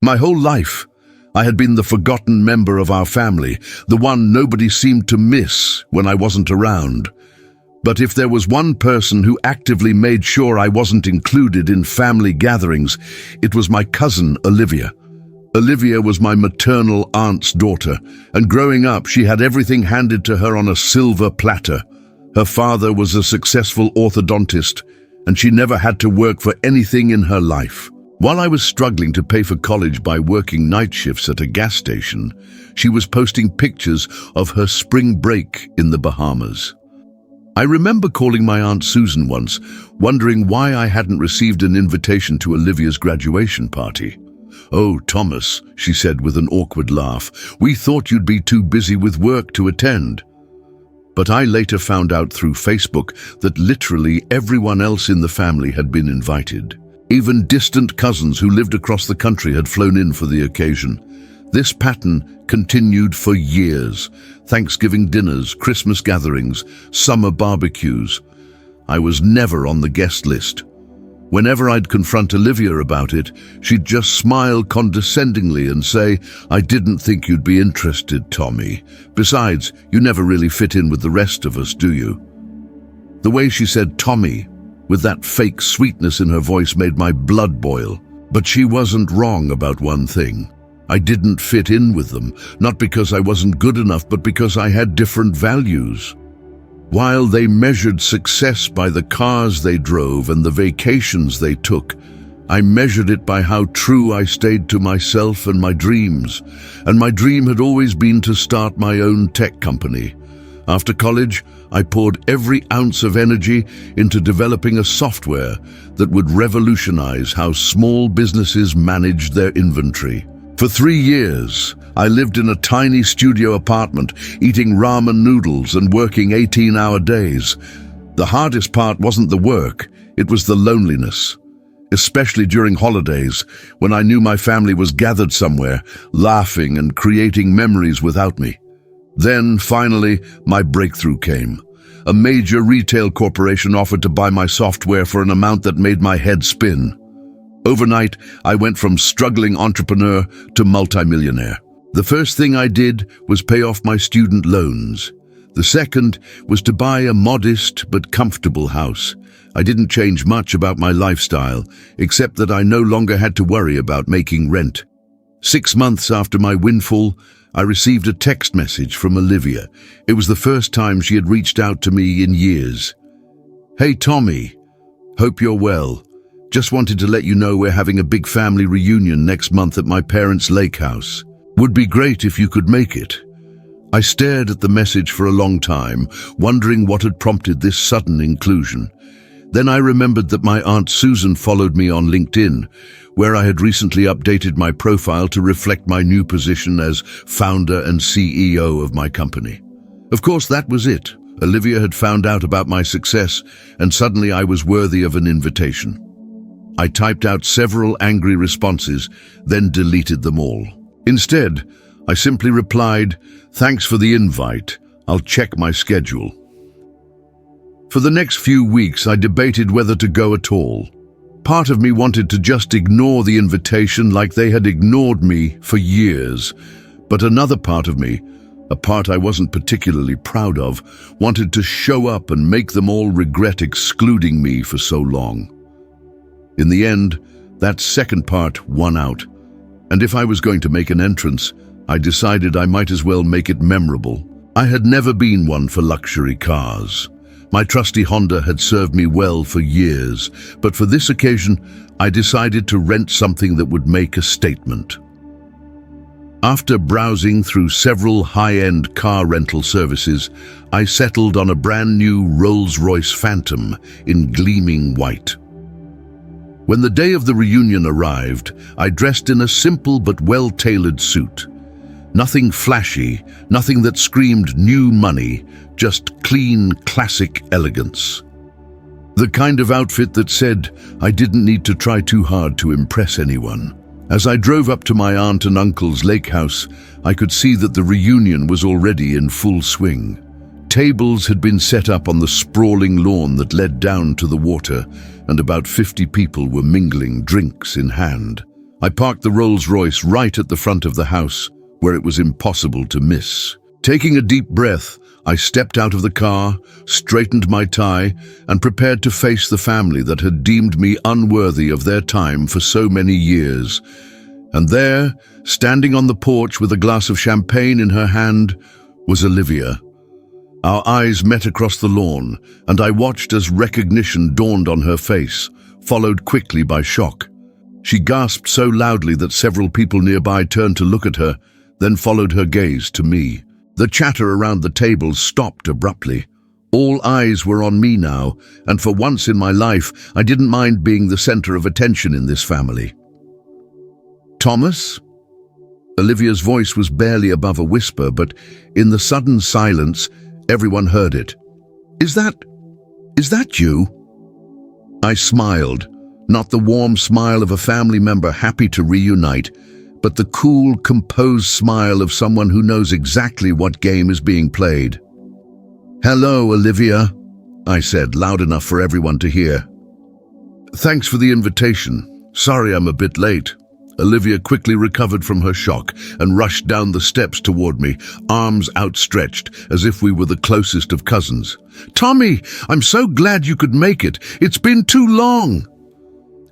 My whole life, I had been the forgotten member of our family, the one nobody seemed to miss when I wasn't around. But if there was one person who actively made sure I wasn't included in family gatherings, it was my cousin, Olivia. Olivia was my maternal aunt's daughter, and growing up, she had everything handed to her on a silver platter. Her father was a successful orthodontist, and she never had to work for anything in her life. While I was struggling to pay for college by working night shifts at a gas station, she was posting pictures of her spring break in the Bahamas. I remember calling my Aunt Susan once, wondering why I hadn't received an invitation to Olivia's graduation party. "Oh, Thomas," she said with an awkward laugh, "we thought you'd be too busy with work to attend." But I later found out through Facebook that literally everyone else in the family had been invited. Even distant cousins who lived across the country had flown in for the occasion. This pattern continued for years. Thanksgiving dinners, Christmas gatherings, summer barbecues. I was never on the guest list. Whenever I'd confront Olivia about it, she'd just smile condescendingly and say, "I didn't think you'd be interested, Tommy. Besides, you never really fit in with the rest of us, do you?" The way she said Tommy, with that fake sweetness in her voice, made my blood boil. But she wasn't wrong about one thing. I didn't fit in with them, not because I wasn't good enough, but because I had different values. While they measured success by the cars they drove and the vacations they took, I measured it by how true I stayed to myself and my dreams. And my dream had always been to start my own tech company. After college, I poured every ounce of energy into developing a software that would revolutionize how small businesses managed their inventory. For 3 years, I lived in a tiny studio apartment, eating ramen noodles and working 18-hour days. The hardest part wasn't the work, it was the loneliness. Especially during holidays, when I knew my family was gathered somewhere, laughing and creating memories without me. Then, finally, my breakthrough came. A major retail corporation offered to buy my software for an amount that made my head spin. Overnight, I went from struggling entrepreneur to multimillionaire. The first thing I did was pay off my student loans. The second was to buy a modest but comfortable house. I didn't change much about my lifestyle, except that I no longer had to worry about making rent. 6 months after my windfall, I received a text message from Olivia. It was the first time she had reached out to me in years. "Hey Tommy, hope you're well. Just wanted to let you know we're having a big family reunion next month at my parents' lake house. Would be great if you could make it." I stared at the message for a long time, wondering what had prompted this sudden inclusion. Then I remembered that my Aunt Susan followed me on LinkedIn, where I had recently updated my profile to reflect my new position as founder and CEO of my company. Of course, that was it. Olivia had found out about my success, and suddenly I was worthy of an invitation. I typed out several angry responses, then deleted them all. Instead, I simply replied, "Thanks for the invite. I'll check my schedule." For the next few weeks, I debated whether to go at all. Part of me wanted to just ignore the invitation like they had ignored me for years, but another part of me, a part I wasn't particularly proud of, wanted to show up and make them all regret excluding me for so long. In the end, that second part won out, and if I was going to make an entrance, I decided I might as well make it memorable. I had never been one for luxury cars. My trusty Honda had served me well for years, but for this occasion, I decided to rent something that would make a statement. After browsing through several high-end car rental services, I settled on a brand new Rolls-Royce Phantom in gleaming white. When the day of the reunion arrived, I dressed in a simple but well-tailored suit. Nothing flashy, nothing that screamed new money, just clean, classic elegance. The kind of outfit that said I didn't need to try too hard to impress anyone. As I drove up to my aunt and uncle's lake house, I could see that the reunion was already in full swing. Tables had been set up on the sprawling lawn that led down to the water, and about 50 people were mingling, drinks in hand. I parked the Rolls-Royce right at the front of the house, where it was impossible to miss. Taking a deep breath, I stepped out of the car, straightened my tie, and prepared to face the family that had deemed me unworthy of their time for so many years. And there, standing on the porch with a glass of champagne in her hand, was Olivia. Our eyes met across the lawn, and I watched as recognition dawned on her face, followed quickly by shock. She gasped so loudly that several people nearby turned to look at her, then followed her gaze to me. The chatter around the table stopped abruptly. All eyes were on me now, and for once in my life, I didn't mind being the center of attention in this family. "Thomas?" Olivia's voice was barely above a whisper, but in the sudden silence, everyone heard it. Is that you?" I smiled, not the warm smile of a family member happy to reunite, but the cool, composed smile of someone who knows exactly what game is being played. "Hello, Olivia," I said, loud enough for everyone to hear. "Thanks for the invitation. Sorry I'm a bit late." Olivia quickly recovered from her shock and rushed down the steps toward me, arms outstretched, as if we were the closest of cousins. "Tommy, I'm so glad you could make it. It's been too long."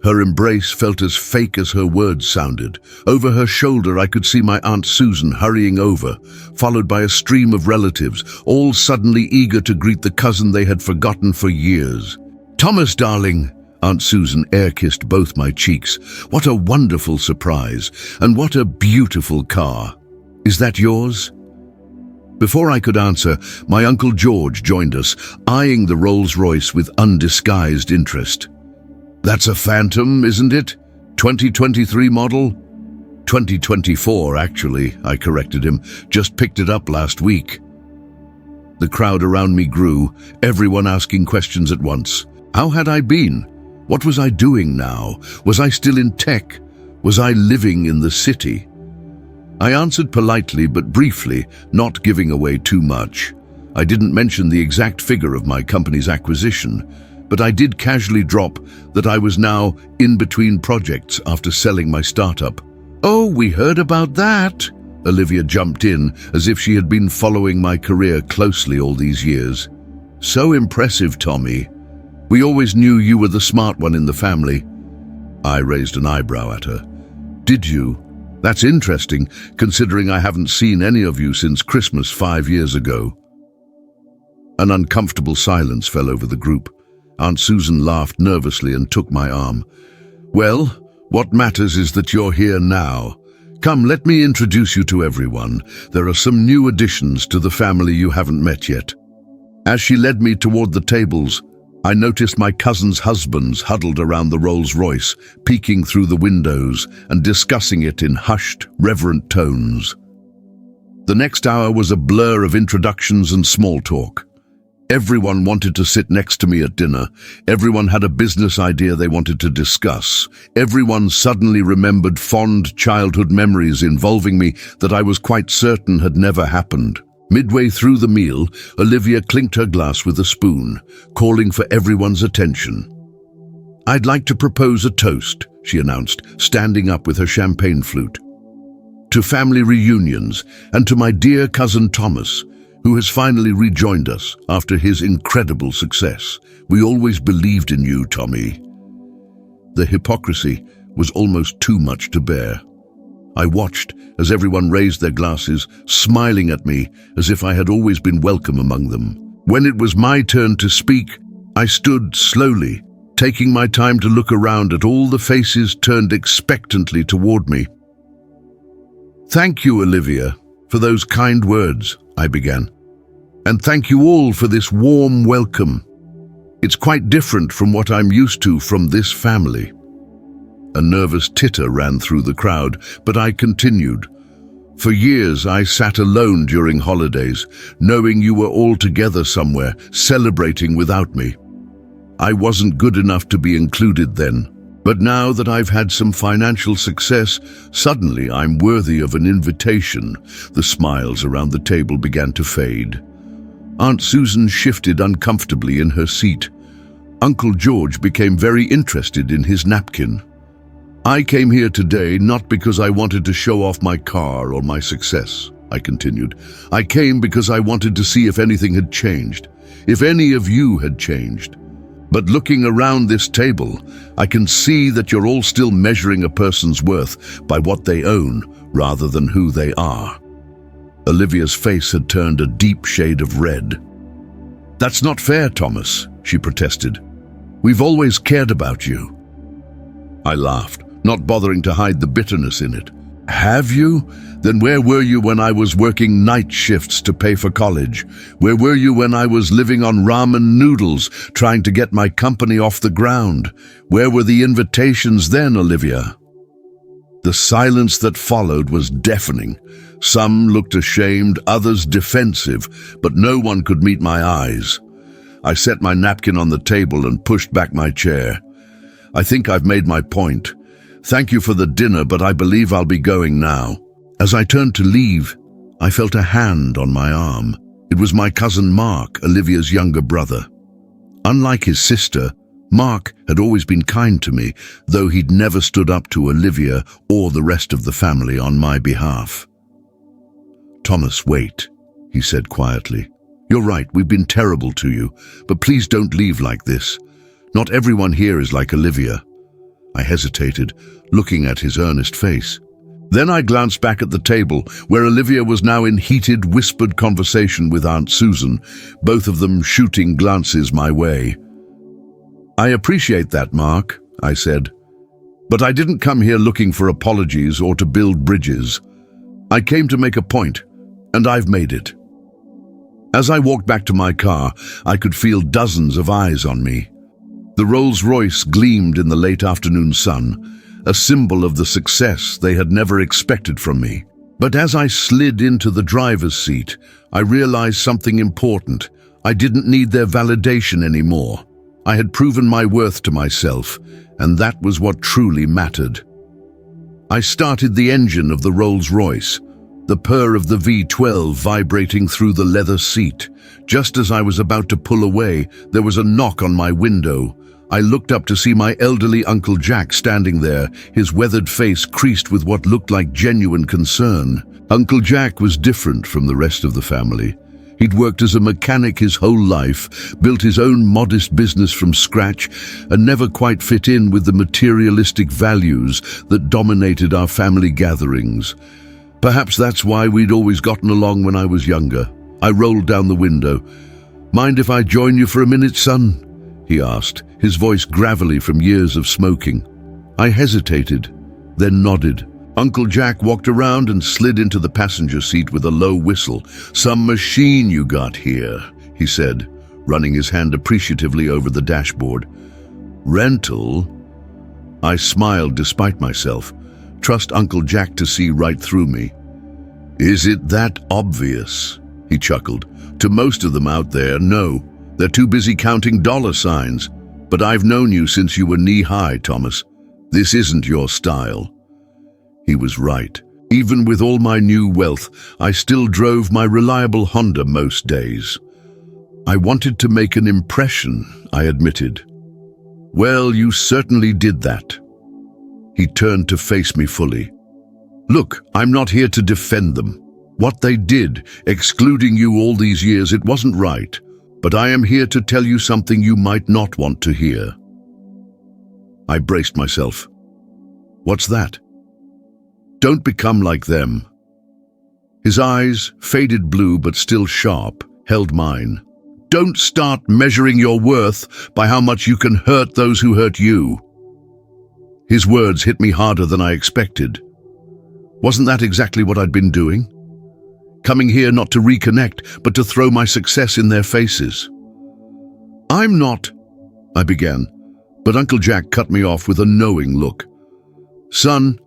Her embrace felt as fake as her words sounded. Over her shoulder, I could see my Aunt Susan hurrying over, followed by a stream of relatives, all suddenly eager to greet the cousin they had forgotten for years. "Thomas, darling," Aunt Susan air-kissed both my cheeks. "What a wonderful surprise, and what a beautiful car. Is that yours?" Before I could answer, my Uncle George joined us, eyeing the Rolls-Royce with undisguised interest. "That's a Phantom, isn't it? 2023 model?" 2024, actually, I corrected him. "Just picked it up last week." The crowd around me grew, everyone asking questions at once. How had I been? What was I doing now? Was I still in tech? Was I living in the city? I answered politely but briefly, not giving away too much. I didn't mention the exact figure of my company's acquisition, but I did casually drop that I was now in between projects after selling my startup. "Oh, we heard about that." Olivia jumped in as if she had been following my career closely all these years. "So impressive, Tommy. We always knew you were the smart one in the family." I raised an eyebrow at her. "Did you? That's interesting, considering I haven't seen any of you since Christmas 5 years ago." An uncomfortable silence fell over the group. Aunt Susan laughed nervously and took my arm. "Well, what matters is that you're here now. Come, let me introduce you to everyone. There are some new additions to the family you haven't met yet." As she led me toward the tables, I noticed my cousins' husbands huddled around the Rolls-Royce, peeking through the windows and discussing it in hushed, reverent tones. The next hour was a blur of introductions and small talk. Everyone wanted to sit next to me at dinner. Everyone had a business idea they wanted to discuss. Everyone suddenly remembered fond childhood memories involving me that I was quite certain had never happened. Midway through the meal, Olivia clinked her glass with a spoon, calling for everyone's attention. "I'd like to propose a toast," she announced, standing up with her champagne flute. "To family reunions, and to my dear cousin Thomas, who has finally rejoined us after his incredible success. We always believed in you, Tommy." The hypocrisy was almost too much to bear. I watched as everyone raised their glasses, smiling at me as if I had always been welcome among them. When it was my turn to speak, I stood slowly, taking my time to look around at all the faces turned expectantly toward me. "Thank you, Olivia, for those kind words," I began. "And thank you all for this warm welcome. It's quite different from what I'm used to from this family." A nervous titter ran through the crowd, but I continued. "For years I sat alone during holidays, knowing you were all together somewhere, celebrating without me. I wasn't good enough to be included then. But now that I've had some financial success, suddenly I'm worthy of an invitation." The smiles around the table began to fade. Aunt Susan shifted uncomfortably in her seat. Uncle George became very interested in his napkin. I came here today not because I wanted to show off my car or my success, I continued. I came because I wanted to see if anything had changed, if any of you had changed. But looking around this table, I can see that you're all still measuring a person's worth by what they own rather than who they are. Olivia's face had turned a deep shade of red. That's not fair, Thomas, she protested. We've always cared about you. I laughed, not bothering to hide the bitterness in it. Have you? Then where were you when I was working night shifts to pay for college? Where were you when I was living on ramen noodles, trying to get my company off the ground? Where were the invitations then, Olivia? The silence that followed was deafening. Some looked ashamed, others defensive, but no one could meet my eyes. I set my napkin on the table and pushed back my chair. I think I've made my point. Thank you for the dinner, but I believe I'll be going now. As I turned to leave, I felt a hand on my arm. It was my cousin Mark, Olivia's younger brother. Unlike his sister, Mark had always been kind to me, though he'd never stood up to Olivia or the rest of the family on my behalf. Thomas, wait, he said quietly. You're right, we've been terrible to you, but please don't leave like this. Not everyone here is like Olivia. I hesitated, looking at his earnest face. Then I glanced back at the table, where Olivia was now in heated, whispered conversation with Aunt Susan, both of them shooting glances my way. I appreciate that, Mark, I said. But I didn't come here looking for apologies or to build bridges. I came to make a point, and I've made it. As I walked back to my car, I could feel dozens of eyes on me. The Rolls-Royce gleamed in the late afternoon sun, a symbol of the success they had never expected from me. But as I slid into the driver's seat, I realized something important. I didn't need their validation anymore. I had proven my worth to myself, and that was what truly mattered. I started the engine of the Rolls-Royce, the purr of the V12 vibrating through the leather seat. Just as I was about to pull away, there was a knock on my window. I looked up to see my elderly Uncle Jack standing there, his weathered face creased with what looked like genuine concern. Uncle Jack was different from the rest of the family. He'd worked as a mechanic his whole life, built his own modest business from scratch, and never quite fit in with the materialistic values that dominated our family gatherings. Perhaps that's why we'd always gotten along when I was younger. I rolled down the window. Mind if I join you for a minute, son? He asked, his voice gravelly from years of smoking. I hesitated, then nodded. Uncle Jack walked around and slid into the passenger seat with a low whistle. Some machine you got here, he said, running his hand appreciatively over the dashboard. Rental? I smiled despite myself. Trust Uncle Jack to see right through me. Is it that obvious? He chuckled. To most of them out there, no. They're too busy counting dollar signs. But I've known you since you were knee-high, Thomas. This isn't your style. He was right. Even with all my new wealth, I still drove my reliable Honda most days. I wanted to make an impression, I admitted. Well, you certainly did that. He turned to face me fully. Look, I'm not here to defend them. What they did, excluding you all these years, it wasn't right. But I am here to tell you something you might not want to hear. I braced myself. What's that? Don't become like them. His eyes, faded blue but still sharp, held mine. Don't start measuring your worth by how much you can hurt those who hurt you. His words hit me harder than I expected. Wasn't that exactly what I'd been doing? Coming here not to reconnect, but to throw my success in their faces. I'm not, I began, but Uncle Jack cut me off with a knowing look. Son,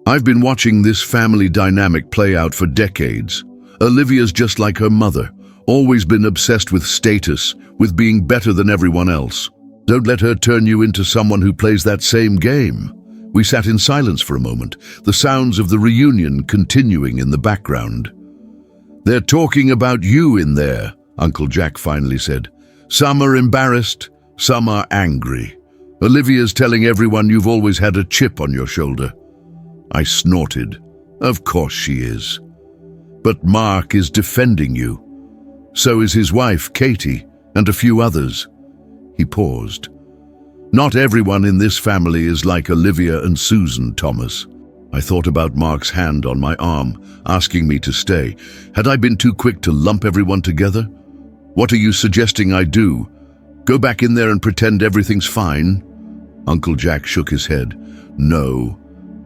I've been watching this family dynamic play out for decades. Olivia's just like her mother, always been obsessed with status, with being better than everyone else. Don't let her turn you into someone who plays that same game. We sat in silence for a moment, the sounds of the reunion continuing in the background. They're talking about you in there, Uncle Jack finally said. Some are embarrassed, some are angry. Olivia's telling everyone you've always had a chip on your shoulder. I snorted. Of course she is. But Mark is defending you. So is his wife, Katie, and a few others. He paused. Not everyone in this family is like Olivia and Susan, Thomas. I thought about Mark's hand on my arm, asking me to stay. Had I been too quick to lump everyone together? What are you suggesting I do? Go back in there and pretend everything's fine? Uncle Jack shook his head. No.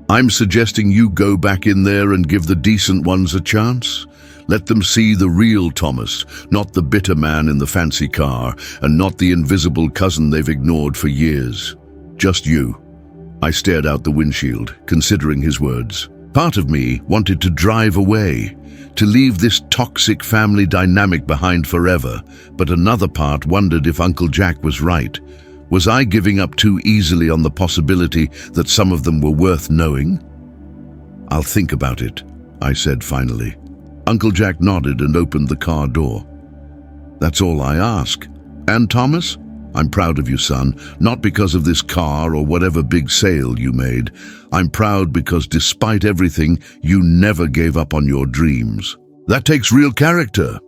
I'm suggesting you go back in there and give the decent ones a chance. Let them see the real Thomas, not the bitter man in the fancy car, and not the invisible cousin they've ignored for years. Just you. I stared out the windshield, considering his words. Part of me wanted to drive away, to leave this toxic family dynamic behind forever, but another part wondered if Uncle Jack was right. Was I giving up too easily on the possibility that some of them were worth knowing? I'll think about it, I said finally. Uncle Jack nodded and opened the car door. That's all I ask. And Thomas? I'm proud of you, son, not because of this car or whatever big sale you made. I'm proud because despite everything, you never gave up on your dreams. That takes real character.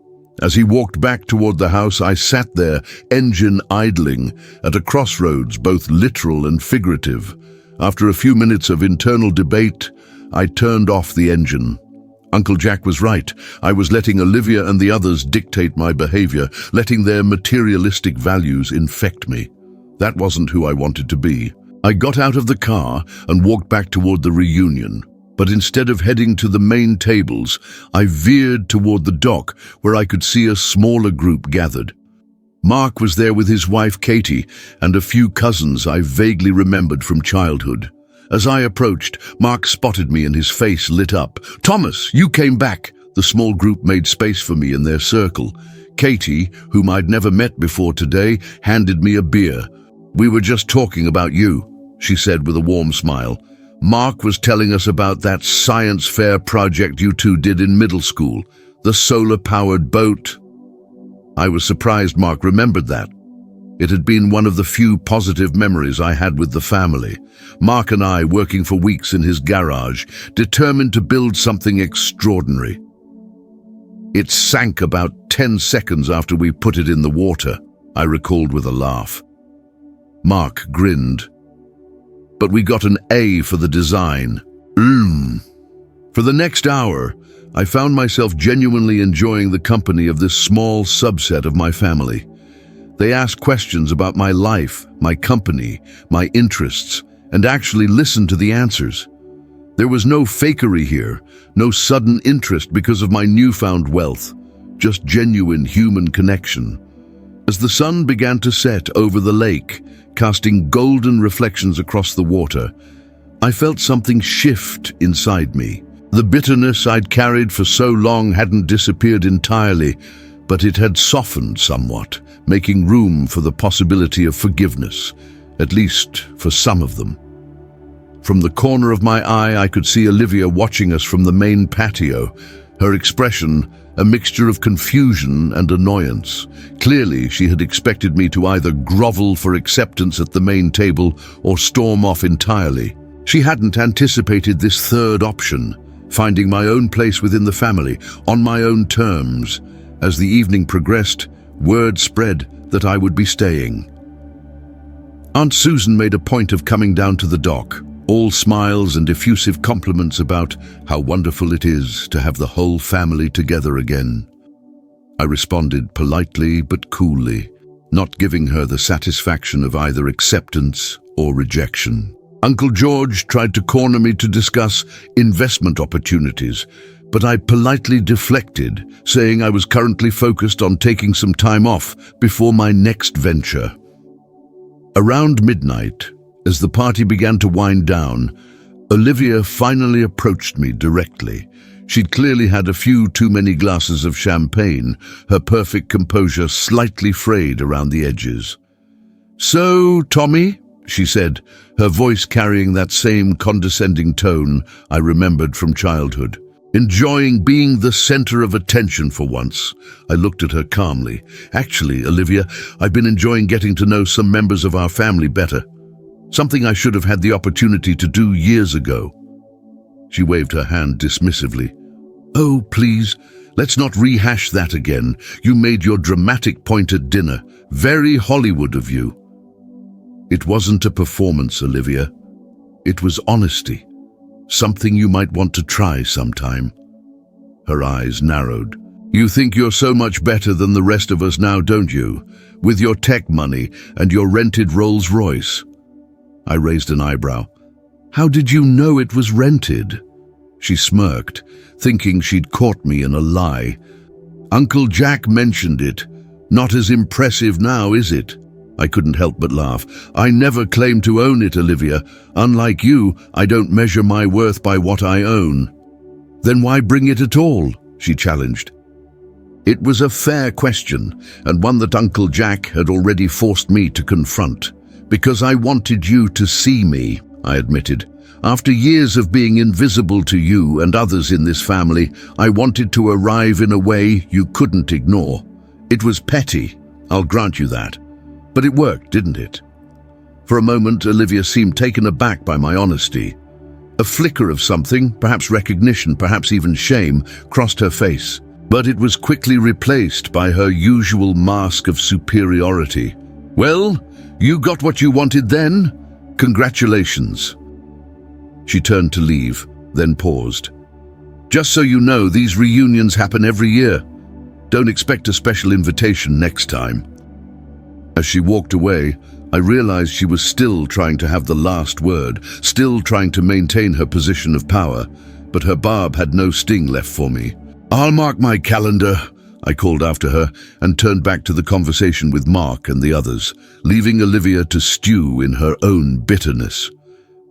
As he walked back toward the house, I sat there, engine idling, at a crossroads, both literal and figurative. After a few minutes of internal debate, I turned off the engine. Uncle Jack was right. I was letting Olivia and the others dictate my behavior, letting their materialistic values infect me. That wasn't who I wanted to be. I got out of the car and walked back toward the reunion. But instead of heading to the main tables, I veered toward the dock where I could see a smaller group gathered. Mark was there with his wife Katie and a few cousins I vaguely remembered from childhood. As I approached, Mark spotted me and his face lit up. "Thomas, you came back!" The small group made space for me in their circle. Katie, whom I'd never met before today, handed me a beer. "We were just talking about you," she said with a warm smile. "Mark was telling us about that science fair project you two did in middle school, the solar-powered boat." I was surprised Mark remembered that. It had been one of the few positive memories I had with the family. Mark and I working for weeks in his garage, determined to build something extraordinary. It sank about 10 seconds after we put it in the water, I recalled with a laugh. Mark grinned. But we got an A for the design. For the next hour, I found myself genuinely enjoying the company of this small subset of my family. They asked questions about my life, my company, my interests, and actually listened to the answers. There was no fakery here, no sudden interest because of my newfound wealth, just genuine human connection. As the sun began to set over the lake, casting golden reflections across the water, I felt something shift inside me. The bitterness I'd carried for so long hadn't disappeared entirely, but it had softened somewhat, making room for the possibility of forgiveness, at least for some of them. From the corner of my eye, I could see Olivia watching us from the main patio, her expression a mixture of confusion and annoyance. Clearly, she had expected me to either grovel for acceptance at the main table or storm off entirely. She hadn't anticipated this third option, finding my own place within the family, on my own terms. As the evening progressed, word spread that I would be staying. Aunt Susan made a point of coming down to the dock, all smiles and effusive compliments about how wonderful it is to have the whole family together again. I responded politely but coolly, not giving her the satisfaction of either acceptance or rejection. Uncle George tried to corner me to discuss investment opportunities, but I politely deflected, saying I was currently focused on taking some time off before my next venture. Around midnight, as the party began to wind down, Olivia finally approached me directly. She'd clearly had a few too many glasses of champagne, her perfect composure slightly frayed around the edges. "So, Tommy," she said, her voice carrying that same condescending tone I remembered from childhood. "Enjoying being the center of attention for once." I looked at her calmly. "Actually, Olivia, I've been enjoying getting to know some members of our family better." Something I should have had the opportunity to do years ago." She waved her hand dismissively. "Oh, please, let's not rehash that again. You made your dramatic point at dinner. Very Hollywood of you." "It wasn't a performance, Olivia. It was honesty. Something you might want to try sometime." Her eyes narrowed. "You think you're so much better than the rest of us now, don't you? With your tech money and your rented Rolls-Royce." I raised an eyebrow. "How did you know it was rented?" She smirked, thinking she'd caught me in a lie. "Uncle Jack mentioned it. Not as impressive now, is it?" I couldn't help but laugh. "I never claimed to own it, Olivia. Unlike you, I don't measure my worth by what I own." "Then why bring it at all?" she challenged. It was a fair question, and one that Uncle Jack had already forced me to confront. "Because I wanted you to see me," I admitted. "After years of being invisible to you and others in this family, I wanted to arrive in a way you couldn't ignore. It was petty, I'll grant you that. But it worked, didn't it?" For a moment, Olivia seemed taken aback by my honesty. A flicker of something, perhaps recognition, perhaps even shame, crossed her face. But it was quickly replaced by her usual mask of superiority. "Well, you got what you wanted then? Congratulations." She turned to leave, then paused. "Just so you know, these reunions happen every year. Don't expect a special invitation next time." As she walked away, I realized she was still trying to have the last word, still trying to maintain her position of power, but her barb had no sting left for me. "I'll mark my calendar," I called after her, and turned back to the conversation with Mark and the others, leaving Olivia to stew in her own bitterness.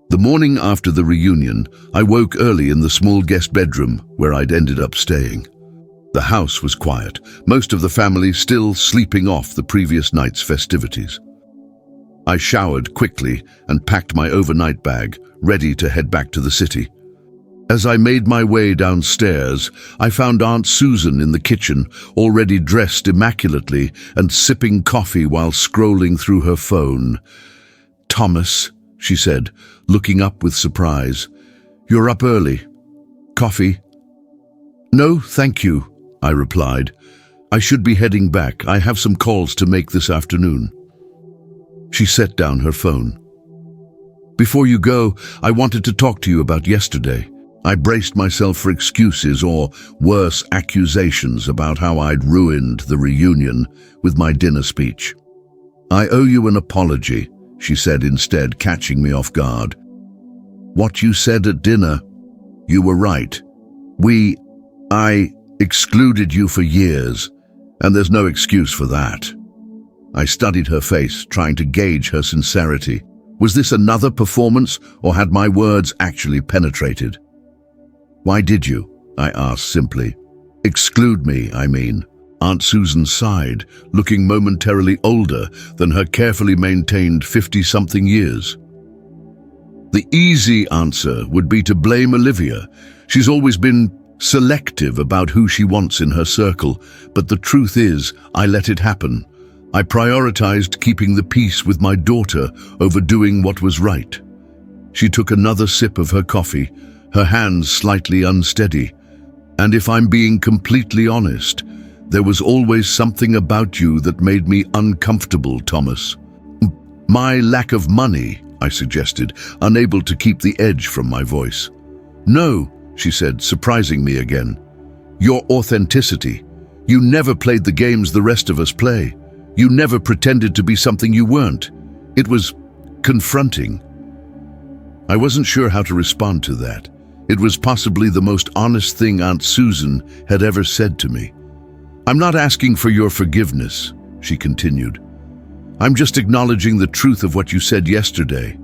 The morning after the reunion, I woke early in the small guest bedroom where I'd ended up staying. The house was quiet, most of the family still sleeping off the previous night's festivities. I showered quickly and packed my overnight bag, ready to head back to the city. As I made my way downstairs, I found Aunt Susan in the kitchen, already dressed immaculately and sipping coffee while scrolling through her phone. "Thomas," she said, looking up with surprise, "you're up early. Coffee?" "No, thank you," I replied. "I should be heading back. I have some calls to make this afternoon." She set down her phone. "Before you go, I wanted to talk to you about yesterday." I braced myself for excuses or, worse, accusations about how I'd ruined the reunion with my dinner speech. "I owe you an apology," she said instead, catching me off guard. "What you said at dinner, you were right. I excluded you for years, and there's no excuse for that." I studied her face, trying to gauge her sincerity. Was this another performance, or had my words actually penetrated? "Why did you?" I asked simply. "Exclude me, I mean." Aunt Susan sighed, looking momentarily older than her carefully maintained 50-something years. "The easy answer would be to blame Olivia. She's always been selective about who she wants in her circle, but the truth is, I let it happen. I prioritized keeping the peace with my daughter over doing what was right." She took another sip of her coffee, her hands slightly unsteady. "And if I'm being completely honest, there was always something about you that made me uncomfortable, Thomas." "My lack of money," I suggested, unable to keep the edge from my voice. "No," she said, surprising me again. "Your authenticity. You never played the games the rest of us play. You never pretended to be something you weren't. It was confronting." I wasn't sure how to respond to that. It was possibly the most honest thing Aunt Susan had ever said to me. "I'm not asking for your forgiveness," she continued. "I'm just acknowledging the truth of what you said yesterday.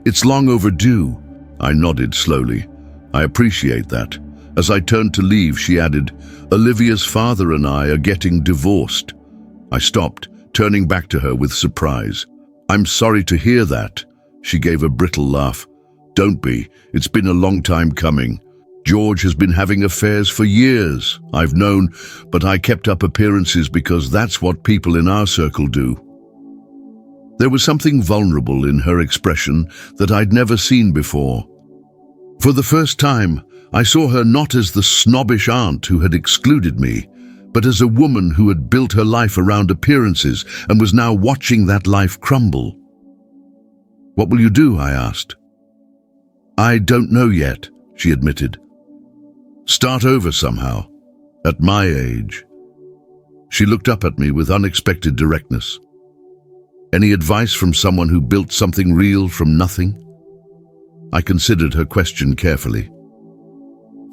It's long overdue." I nodded slowly. "I appreciate that." As I turned to leave, she added, "Olivia's father and I are getting divorced." I stopped, turning back to her with surprise. "I'm sorry to hear that." She gave a brittle laugh. "Don't be. It's been a long time coming. George has been having affairs for years. I've known, but I kept up appearances because that's what people in our circle do." There was something vulnerable in her expression that I'd never seen before. For the first time, I saw her not as the snobbish aunt who had excluded me, but as a woman who had built her life around appearances and was now watching that life crumble. "What will you do?" I asked. "I don't know yet," she admitted. "Start over somehow, at my age." She looked up at me with unexpected directness. "Any advice from someone who built something real from nothing?" I considered her question carefully.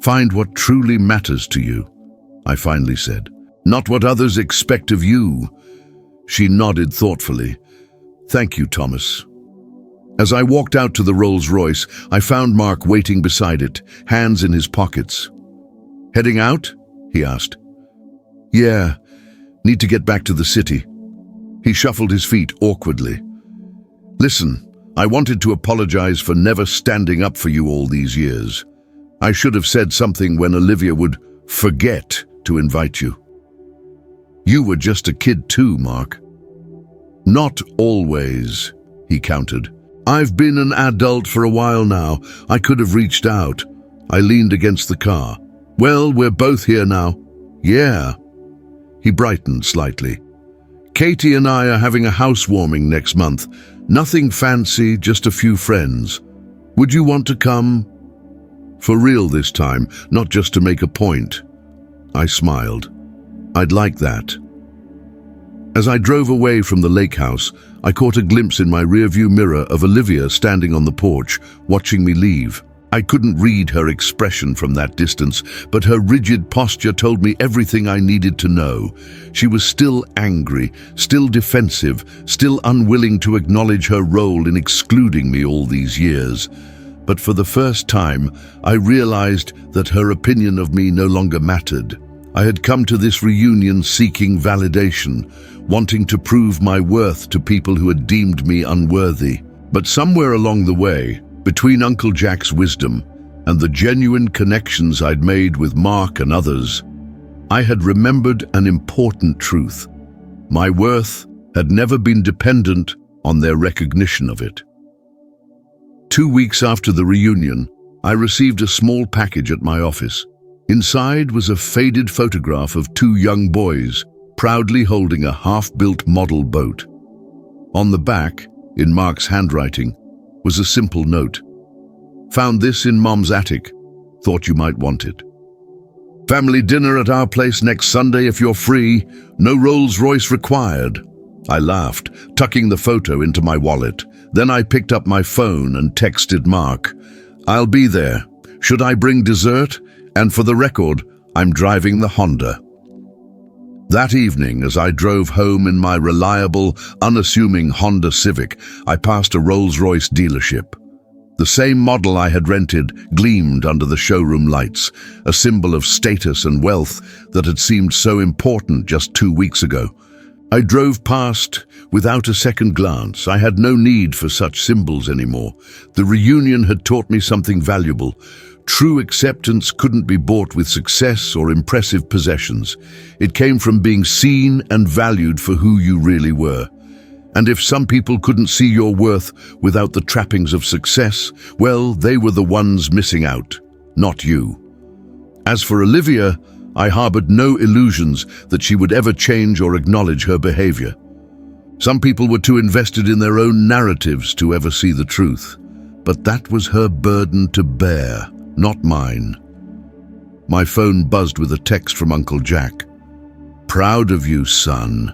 "Find what truly matters to you," I finally said. "Not what others expect of you." She nodded thoughtfully. "Thank you, Thomas." As I walked out to the Rolls-Royce, I found Mark waiting beside it, hands in his pockets. "Heading out?" he asked. "Yeah, need to get back to the city." He shuffled his feet awkwardly. "Listen, I wanted to apologize for never standing up for you all these years. I should have said something when Olivia would forget to invite you. You were just a kid too, Mark." "Not always," he countered. "I've been an adult for a while now. I could have reached out." I leaned against the car. "Well, we're both here now." "Yeah." He brightened slightly. "Katie and I are having a housewarming next month. Nothing fancy, just a few friends. Would you want to come?" For real this time, not just to make a point. I smiled. "I'd like that." As I drove away from the lake house, I caught a glimpse in my rearview mirror of Olivia standing on the porch, watching me leave. I couldn't read her expression from that distance, but her rigid posture told me everything I needed to know. She was still angry, still defensive, still unwilling to acknowledge her role in excluding me all these years. But for the first time, I realized that her opinion of me no longer mattered. I had come to this reunion seeking validation, wanting to prove my worth to people who had deemed me unworthy. But somewhere along the way, between Uncle Jack's wisdom and the genuine connections I'd made with Mark and others, I had remembered an important truth. My worth had never been dependent on their recognition of it. 2 weeks after the reunion, I received a small package at my office. Inside was a faded photograph of 2 young boys, proudly holding a half-built model boat. On the back, in Mark's handwriting, was a simple note. "Found this in Mom's attic. Thought you might want it. Family dinner at our place next Sunday if you're free. No Rolls-Royce required." I laughed, tucking the photo into my wallet. Then I picked up my phone and texted Mark. "I'll be there. Should I bring dessert? And for the record, I'm driving the Honda." That evening, as I drove home in my reliable, unassuming Honda Civic, I passed a Rolls-Royce dealership. The same model I had rented gleamed under the showroom lights, a symbol of status and wealth that had seemed so important just 2 weeks ago. I drove past without a second glance. I had no need for such symbols anymore. The reunion had taught me something valuable. True acceptance couldn't be bought with success or impressive possessions. It came from being seen and valued for who you really were. And if some people couldn't see your worth without the trappings of success, well, they were the ones missing out, not you. As for Olivia, I harbored no illusions that she would ever change or acknowledge her behavior. Some people were too invested in their own narratives to ever see the truth. But that was her burden to bear, not mine. My phone buzzed with a text from Uncle Jack. "Proud of you, son.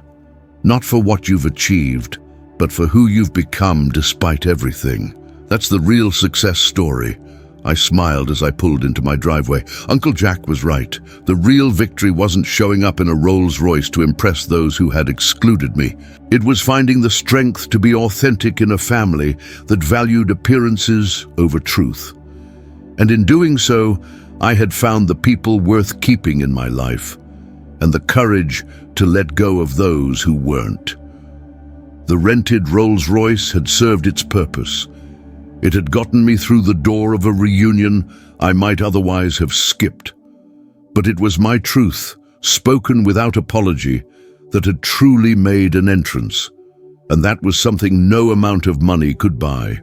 Not for what you've achieved, but for who you've become despite everything. That's the real success story." I smiled as I pulled into my driveway. Uncle Jack was right. The real victory wasn't showing up in a Rolls-Royce to impress those who had excluded me. It was finding the strength to be authentic in a family that valued appearances over truth. And in doing so, I had found the people worth keeping in my life, and the courage to let go of those who weren't. The rented Rolls-Royce had served its purpose. It had gotten me through the door of a reunion I might otherwise have skipped. But it was my truth, spoken without apology, that had truly made an entrance. and that was something no amount of money could buy.